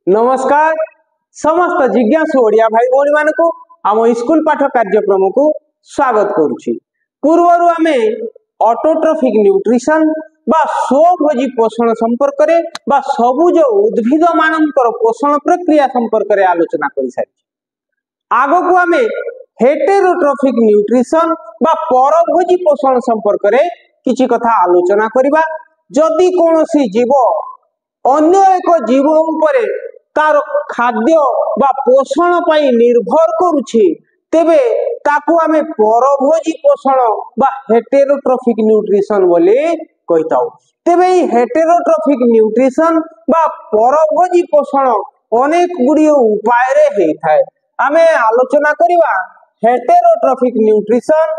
नमस्कार समस्त जिज्ञासु ओडिया भाई भौणी मानक आम स्कूल पाठ कार्यक्रम को स्वागत करुछि। पूर्वर आमे ऑटोट्रॉफिक न्यूट्रिशन बा स्वभोजी पोषण संपर्क रे बा सबुज उद्भिद मानकर पोषण प्रक्रिया संपर्क रे आलोचना करि सारि। आगो को आमे हेटेरोट्रॉफिक न्यूट्रिशन बा परभोजी पोषण संपर्क रे किछि कथा आलोचना करिबा। जदि कोनोसी जीव अन्य एक जीव उपरे तार खाद्य बा पोषण पाई निर्भर करुछि तेबे ताकू आमे परभोजी पोषण बा हेटेरोट्रॉफिक न्यूट्रिशन बोले कहिताउ। तेबे ई हेटेरोट्रॉफिक न्यूट्रिशन बा परभोजी पोषण अनेक गुडियो उपाय रे हेइ थाए। आमे आलोचना करिवा हेटेरोट्रॉफिक न्यूट्रिशन।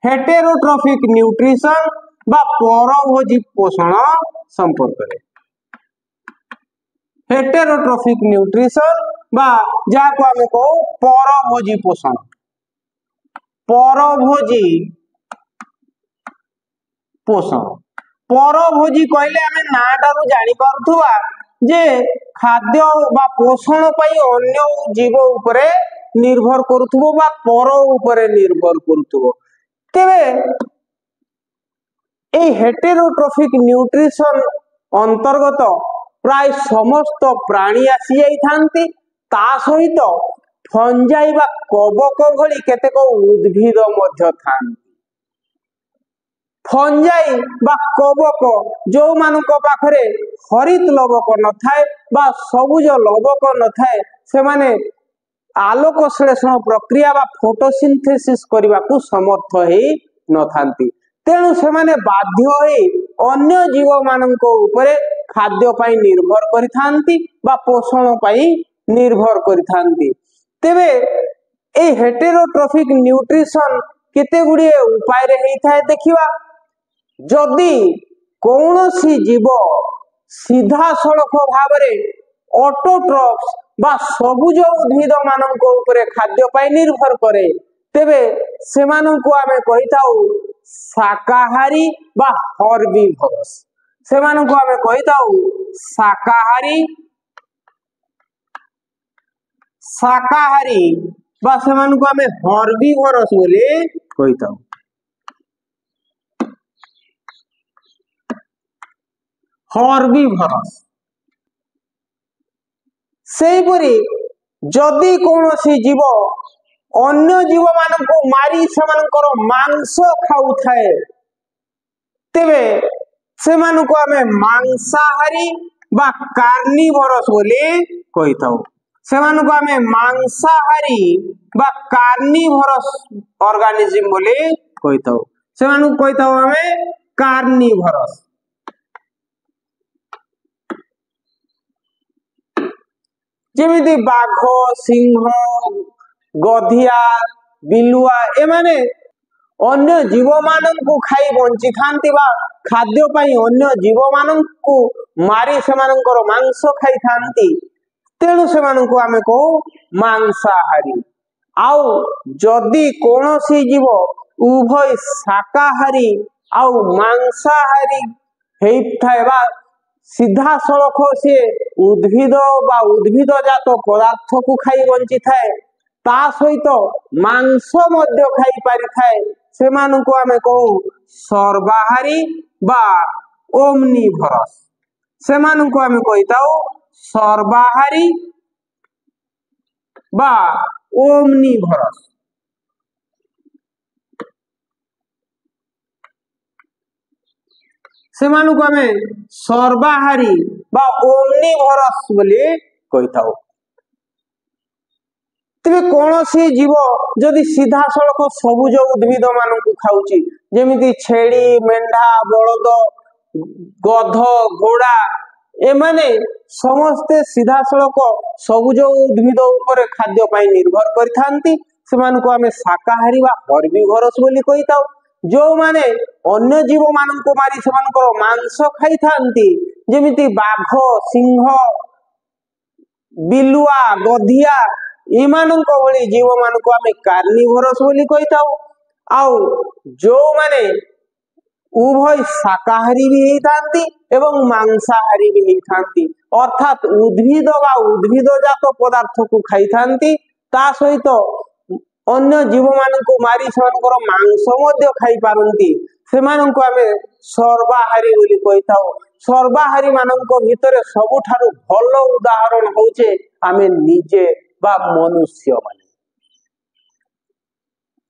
हेटेरोट्रॉफिक न्यूट्रिशन बा परभोजी पोषण संपर्क रे। हेटेरोट्रॉफिक न्यूट्रिशन बा जाको आमे कहू परभोजी पोषण। परभोजी पोषण परभोजी कहले आमे नाटारु जानि पारुथुवा जे खाद्य बा पोषण पाई अन्य जीव उपरे निर्भर करुथुबो बा पर उपरे निर्भर करुथुबो। तेबे ए हेटेरोट्रॉफिक न्यूट्रिशन अंतर्गत प्राय समस्त प्राणी आसी जाई थांती। ता सहित फंजाई बा कबक भली केतेक उद्भिद मध्य थांती। फंजाई बा कबक जो मानक पाखरे हरित लवक न थाए बा सबुज लवक न थाए से माने आलोक संश्लेषण प्रक्रिया बा फोटोसिंथेसिस करबा को समर्थ हे न थांती। तेणु से माने बाध्य हे अन्य जीव मानक ऊपरे खाद्य पाई निर्भर करि थांती बा पोषण पाई निर्भर करि थांती। तेबे ए हेटेरोट्रॉफिक न्यूट्रिशन केते गुडी उपाय रे हेइ थाए देखिबा। जदि कौनसी जीव सीधा सड़क भावरे ऑटोट्रॉफ्स बा सबुज उद्भिद मानक ऊपरे खाद्य पाई निर्भर करे तेबे सेमानंकु आमे कहिताउ शाकाहारी बा हर्बिवोरस। सेमानंकु आमे कहिताउ शाकाहारी बा सेमानंकु आमे हर्बिवोरस बोले कहिताउ। हर्बिवोरस सेहिपरि जदि कौनसी जीव अन्य जीव मानक मारी सेमानकर मांस खाउ थाए तेबे सेमानकु आमे मांसाहारी बा कार्निवोरस बोले कहिताउ। सेमानकु आमे मांसाहारी बा कार्निवोरस ऑर्गेनिज्म बोले कहिताउ। सेमानकु कहिताउ आमे कार्निवोरस। जेमिति बाघ सिंह गधिया बिलुआ एमाने अन्य जीव माननकु खाई बंची थांती बा खाद्य पाई अन्य जीव माननकु मारी सेमानकर मांस खाई थांती। तेणु सेमानकु आमे कहू मांसाहारी। आउ जदि कोनोसी जीव उभय शाकाहारी आउ मांसाहारी हेइ थाए बा सीधा सड़क से उद्भिद बा उद्भिद जात पदार्थ को खाई बंची थाए ता सहित मांस मध्य खाई पारि थाए सेमानंकु आमे कहू सर्वाहारी बा ओमनिवोरस। सेमानंकु आमे कहिताउ सर्वाहारी बा ओमनिवोरस। सेमानंकु आमे सर्वाहारी बा ओमनिवोरस बोले कहिताउ। तेबे कोनोसी जीव जदि सीधा सड़क सबुज उद्भिद मानकु खाउची जेमिति छेड़ी मेंढा बळद गध घोड़ा एमाने समस्ते सीधा सड़क सबुज उद्भिद ऊपर खाद्य पाई निर्भर करथांती। सेमानकु आमे शाकाहारी बा हर्बिवोरस बोली कहिताउ। जो माने अन्य जीव माननको मारी सेमानकर मांस खाई थांती जेमिति बाघ सिंह बिलुआ गधिया ଏମାନଙ୍କ ଭଳି ଜୀବମାନଙ୍କୁ ଆମେ କାର୍ନିଭୋରସ୍ ବୋଲି କହିଥାଉ। ଆଉ ଯୋଉମାନେ ଉଭୟ ଶାକାହାରୀ ବି ହେଇଥାନ୍ତି ଏବଂ ମାଂସାହାରୀ ବି ହେଇଥାନ୍ତି, ଅର୍ଥାତ୍ ଉଦ୍ଭିଦ ବା ଉଦ୍ଭିଦଜାତ ପଦାର୍ଥକୁ ଖାଇଥାନ୍ତି, ତା ସହିତ ଅନ୍ୟ ଜୀବମାନଙ୍କୁ ମାରି ସେମାନଙ୍କର ମାଂସ ମଧ୍ୟ ଖାଇପାରନ୍ତି, ସେମାନଙ୍କୁ ଆମେ ସର୍ବାହାରୀ ବୋଲି କହିଥାଉ। ସର୍ବାହାରୀ ମାନଙ୍କ ଭିତରେ ସବୁଠାରୁ ଭଲ ଉଦାହରଣ ହଉଛି ଆମେ ନିଜେ ବା ମନୁଷ୍ୟମାନେ।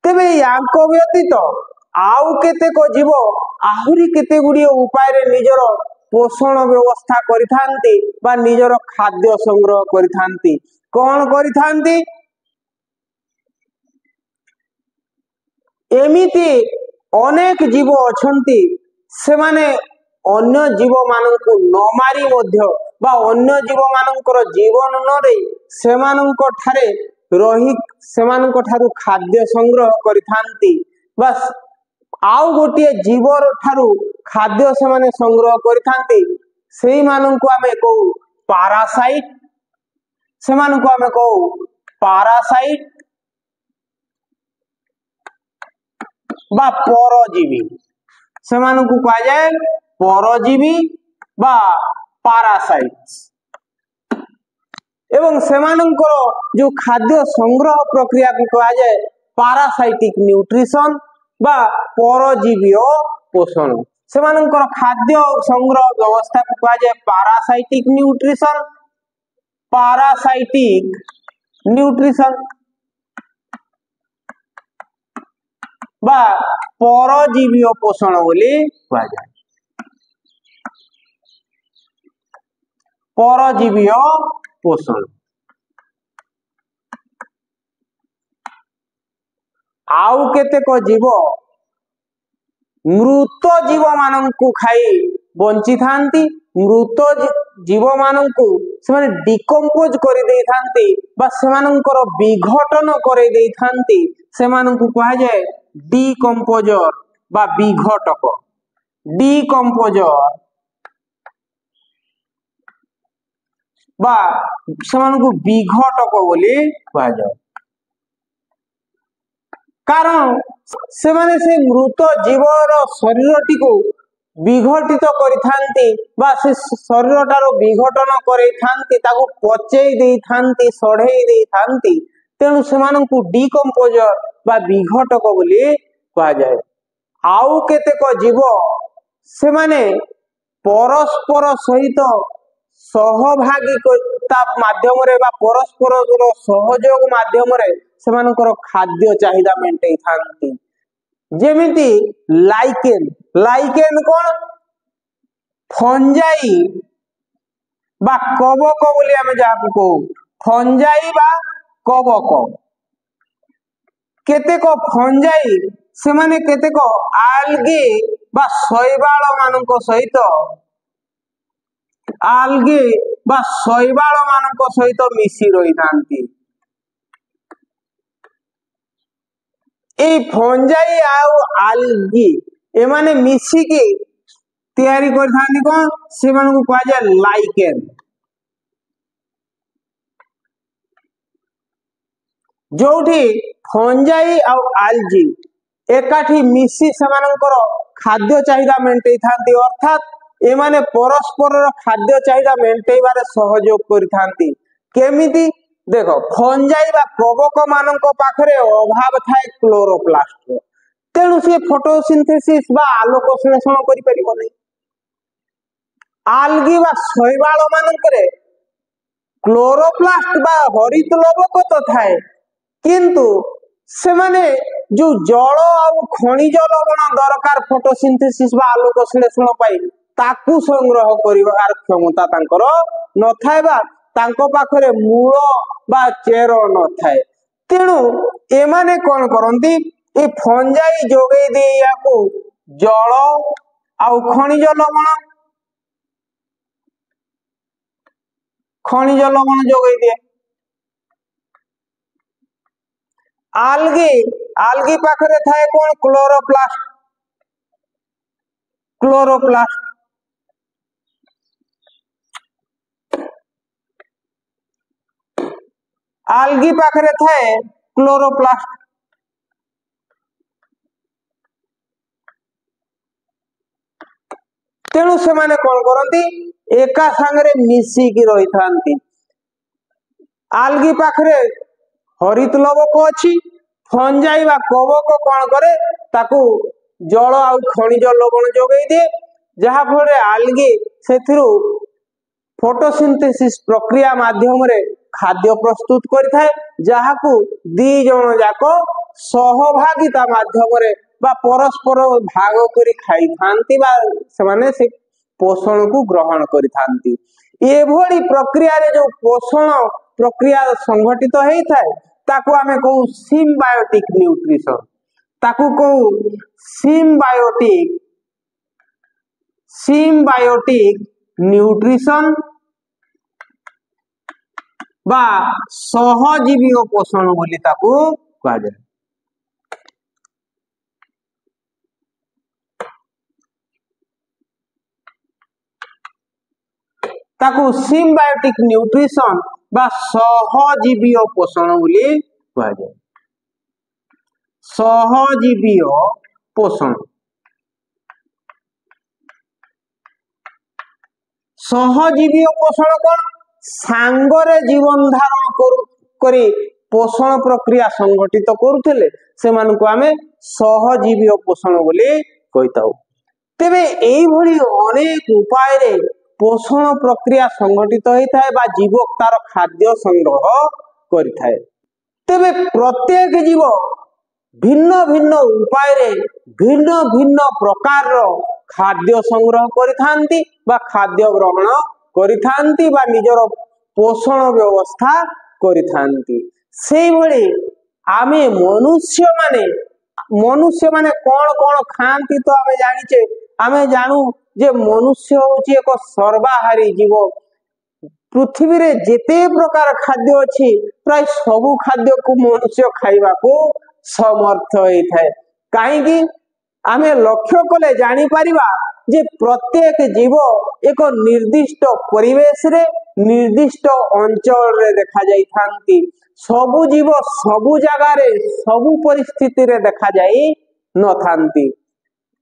ତେବେ ୟାଙ୍କ ବ୍ୟତୀତ ଆଉ କେତେକ ଜୀବ ଆହୁରି କେତେ ଗୁଡ଼ିଏ ଉପାୟରେ ନିଜର ପୋଷଣ ବ୍ୟବସ୍ଥା କରିଥାନ୍ତି ବା ନିଜର ଖାଦ୍ୟ ସଂଗ୍ରହ କରିଥାନ୍ତି। କଣ କରିଥାନ୍ତି? ଏମିତି ଅନେକ ଜୀବ ଅଛନ୍ତି, ସେମାନେ ଅନ୍ୟ ଜୀବମାନଙ୍କୁ ନ ମାରି ମଧ୍ୟ ବା ଅନ୍ୟ ଜୀବମାନଙ୍କର ଜୀବନ ନ ନେଇ ସେମାନଙ୍କ ଠାରେ ରହି ସେମାନଙ୍କ ଠାରୁ ଖାଦ୍ୟ ସଂଗ୍ରହ କରିଥାନ୍ତି ବା ଆଉ ଗୋଟିଏ ଜୀବର ଠାରୁ ଖାଦ୍ୟ ସେମାନେ ସଂଗ୍ରହ କରିଥାନ୍ତି। ସେଇମାନଙ୍କୁ ଆମେ କହୁ ପାରାସାଇଟ୍, ସେମାନଙ୍କୁ ଆମେ କହୁ ପାରାସାଇଟ୍ ବା ପରଜୀବୀ, ସେମାନଙ୍କୁ କୁହାଯାଏ ପରଜୀବୀ ବା ପାରାସାଇଟ୍ସ। ଏବଂ ସେମାନଙ୍କର ଯୋଉ ଖାଦ୍ୟ ସଂଗ୍ରହ ପ୍ରକ୍ରିୟାକୁ କୁହାଯାଏ ପାରାସାଇଟିକ ନ୍ୟୁଟ୍ରିସନ ବା ପରଜୀବୀୟ ପୋଷଣ। ସେମାନଙ୍କର ଖାଦ୍ୟ ସଂଗ୍ରହ ବ୍ୟବସ୍ଥାକୁ କୁହାଯାଏ ପାରାସାଇଟିକ ନ୍ୟୁଟ୍ରିସନ, ପାରାସାଇଟିକ ନ୍ୟୁଟ୍ରିସନ বা পরজীবীয় পোষণ বলি কুହାଯାଏ। পরজীবীয় পোষণ। ଆଉ କେତେକ ଜୀବ ମୃତ ଜୀବମାନଙ୍କୁ ଖାଇ ବଞ୍ଚିଥାନ୍ତି। ମୃତ ଜୀବମାନଙ୍କୁ ସେମାନେ ଡିକମ୍ପୋଜ କରିଦେଇଥାନ୍ତି ବା ସେମାନଙ୍କର ବିଘଟନ କରିଦେଇଥାନ୍ତି, ସେମାନଙ୍କୁ କୁହାଯାଏ ଡିକମ୍ପୋଜର ବା ବିଘଟକ। ଡିକମ୍ପୋଜର ବା ସେମାନଙ୍କୁ ବିଘଟକ ବୋଲି କୁହାଯାଏ। କାରଣ ସେମାନେ ସେ ମୃତ ଜୀବର ଶରୀରଟିକୁ ବିଘଟିତ କରିଥାନ୍ତି ବା ସେ ଶରୀରଟାର ବିଘଟନ କରିଥାନ୍ତି, ତାକୁ ପଚେଇ ଦେଇଥାନ୍ତି, ସଢେଇ ଦେଇଥାନ୍ତି, ତେଣୁ ସେମାନଙ୍କୁ ଡିକମ୍ପୋଜର ବା ବିଘଟକ ବୋଲି କୁହାଯାଏ। ଆଉ କେତେକ ଜୀବ ସେମାନେ ପରସ୍ପର ସହିତ ସହଭାଗିତା ମାଧ୍ୟମରେ ବା ପରସ୍ପରର ସହଯୋଗ ମାଧ୍ୟମରେ ସେମାନଙ୍କର ଖାଦ୍ୟ ଚାହିଦା ମେଣ୍ଟେଇଥାନ୍ତି। ଯେମିତି ଲାଇକେନ, ଲାଇକେନ କଣ? ଫଞ୍ଜାଇ ବା କବକ ବୋଲି ଆମେ ଯାହାକୁ କହୁ, ଫଞ୍ଜାଇ ବା କବକ। କେତେକ ଫଞ୍ଜାଇ ସେମାନେ କେତେକ ଆଲଗେ ବା ଶୈବାଳ ମାନଙ୍କ ସହିତ ଆଲଗେ ବା ଶୈବାଳ ମାନଙ୍କ ସହିତ ମିଶି ରହିଥାନ୍ତି। এই ଫଞ୍ଜାଇ ଆଉ ଆଲଗି ଏମାନେ ମିଶିକି ତିଆରି କରିଥାନ୍ତି କଣ? ସେମାନଙ୍କୁ କୁହାଯାଏ ଲାଇକେନ। ଯୋଉଠି ଫଞ୍ଜାଇ ଆଉ ଆଲଜି ଏକାଠି ମିଶି ସେମାନଙ୍କର ଖାଦ୍ୟ ଚାହିଦା ମେଣ୍ଟେଇଥାନ୍ତି, ଅର୍ଥାତ ଏମାନେ ପରସ୍ପରର ଖାଦ୍ୟ ଚାହିଦା ମେଣ୍ଟେଇବାରେ ସହଯୋଗ କରିଥାନ୍ତି। କେମିତି? ଦେଖ, ଫଞ୍ଜାଇ ବା କବକ ମାନଙ୍କ ପାଖରେ ଅଭାବ ଥାଏ କ୍ଲୋରୋପ୍ଲାଷ୍ଟର, ତେଣୁ ସେ ଫଟୋସିନ୍ଥେସିସ୍ ବା ଆଲୋକ ସଂଶ୍ଳେଷଣ କରିପାରିବ ନାହିଁ। ଆଲଗି ବା ଶୈବାଳ ମାନଙ୍କରେ କ୍ଲୋରୋପ୍ଲାଷ୍ଟ ବା ହରିତ ଲବକ ତ ଥାଏ, କିନ୍ତୁ ସେମାନେ ଯୋଉ ଜଳ ଆଉ ଖଣିଜ ଲବଣ ଦରକାର ଫଟୋସିନ୍ଥେସିସ୍ ବା ଆଲୋକ ସଂଶ୍ଳେଷଣ ପାଇଁ, ତାକୁ ସଂଗ୍ରହ କରିବାର କ୍ଷମତା ତାଙ୍କର ନଥାଏ ବା ତାଙ୍କ ପାଖରେ ମୂଳ ବା ଚେର ନଥାଏ। ତେଣୁ ଏମାନେ କଣ କରନ୍ତି? ଏ ଫଞ୍ଜାଇ ଯୋଗେଇ ଦେଇ ୟାକୁ ଜଳ ଆଉ ଖଣିଜ ଲବଣ ଯୋଗେଇ ଦିଏ। ଆଲଗି ଆଲଗି ପାଖରେ ଥାଏ କଣ? କ୍ଲୋରୋପ୍ଲାଷ୍ଟ। କ୍ଲୋରୋପ୍ଲାଷ୍ଟ आल्गी पाखरे थाए क्लोरोप्लास्ट। तेणु से माने कौन करती एका सांगरे मिसिकी रही थांती। आल्गी पाखरे हरित लवक अच्छी फंजाई बा कवक कौन करे ताकू जल आ खनिज लवण जोगई दिए जहा फल आल्गी से फोटोसिंथेसिस प्रक्रिया माध्यम रे खाद्य प्रस्तुत करिथाए जहाकू दी जण जाक सहभागिता माध्यम रे बा परस्पर भाग करी खाई थांती बा सेमाने से पोषण को ग्रहण करि थांती। एभली प्रक्रिया रे जो पोषण प्रक्रिया संघटित हेई थाए ताकू आमे कहू सिम्बायोटिक न्यूट्रिशन। ताकू कहू सिम्बायोटिक न्यूट्रिशन बा सहजीवी पोषण बोली ताकू कहा जाए। ताकू सिम्बायोटिक न्यूट्रिशन बा सहजीवी पोषण बोली कहा जाए। सहजीवी पोषण सहजीवी पोषण कौन सांगरे जीवन धारण करी पोषण प्रक्रिया संगठित करुले से मानक आमे सहजीवी पोषण बोली कहिताउ। तेबे एई भली अनेक उपाय रे पोषण प्रक्रिया संगठित होता है बा जीव तार खाद्य संग्रह करिथाए। तेबे प्रत्येक जीव भिन्न भिन्न उपाय रे भिन्न भिन्न प्रकार खाद्य संग्रह करिथांती बा खाद्य ग्रहण करिथांती बा निजर पोषण व्यवस्था करिथांती। सेई भली आमे मनुष्य माने कौन कौन खांती तो आमे जानिचे। आमे जानू जे मनुष्य होची एक सर्वाहारी जीव। पृथ्वी रे जेते प्रकार खाद्य अछि प्राय सबु खाद्य को मनुष्य खाइबा को समर्थ होई थाए। काहे कि आमे लक्ष्य कले जानि परिबा जे प्रत्येक जीव एक निर्दिष्ट परिवेश रे निर्दिष्ट अंचल रे देखा जाई थांती। सबु जीव सबु जगह रे सबु परिस्थिति रे देखा जाई न थांती।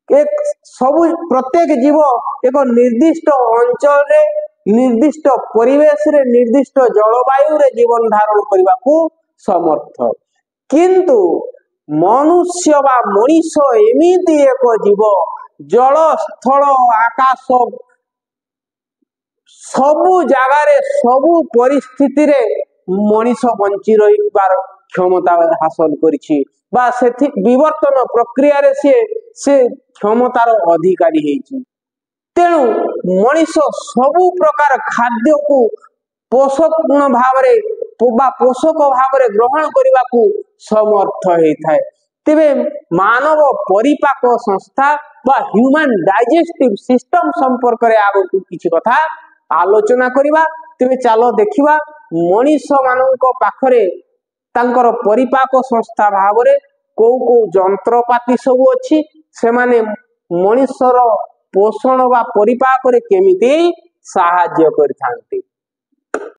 एक सबु प्रत्येक जीव एक निर्दिष्ट अंचल रे निर्दिष्ट परिवेश रे निर्दिष्ट जलवायु रे जीवन धारण करबा को समर्थ। किंतु मनुष्य बा मनीष एमिति एक जीव जल स्थल आकाश सबु जगह रे सबु परिस्थिति रे मनीष बंची रहिबार क्षमता हासिल करिछि बा सेथि विवर्तन प्रक्रिया रे से क्षमतार अधिकारी हेछि। तेणु मनीष सबु प्रकार खाद्य को पोषक भाव रे बा पोषक भाव रे ग्रहण करबा को समर्थ हेथाय। तेबे मानव परिपाक संस्था बा ह्यूमन डाइजेस्टिव सिस्टम संपर्क रे आगो किछि कथा आलोचना करिबा। तेबे चालो देखिबा मनीष मानक पाखरे तांकर परिपाक संस्था भाव रे को जंत्रपाती सब अछि से माने मनीषर पोषण बा परिपाक रे केमिति साहाय्य करथांती।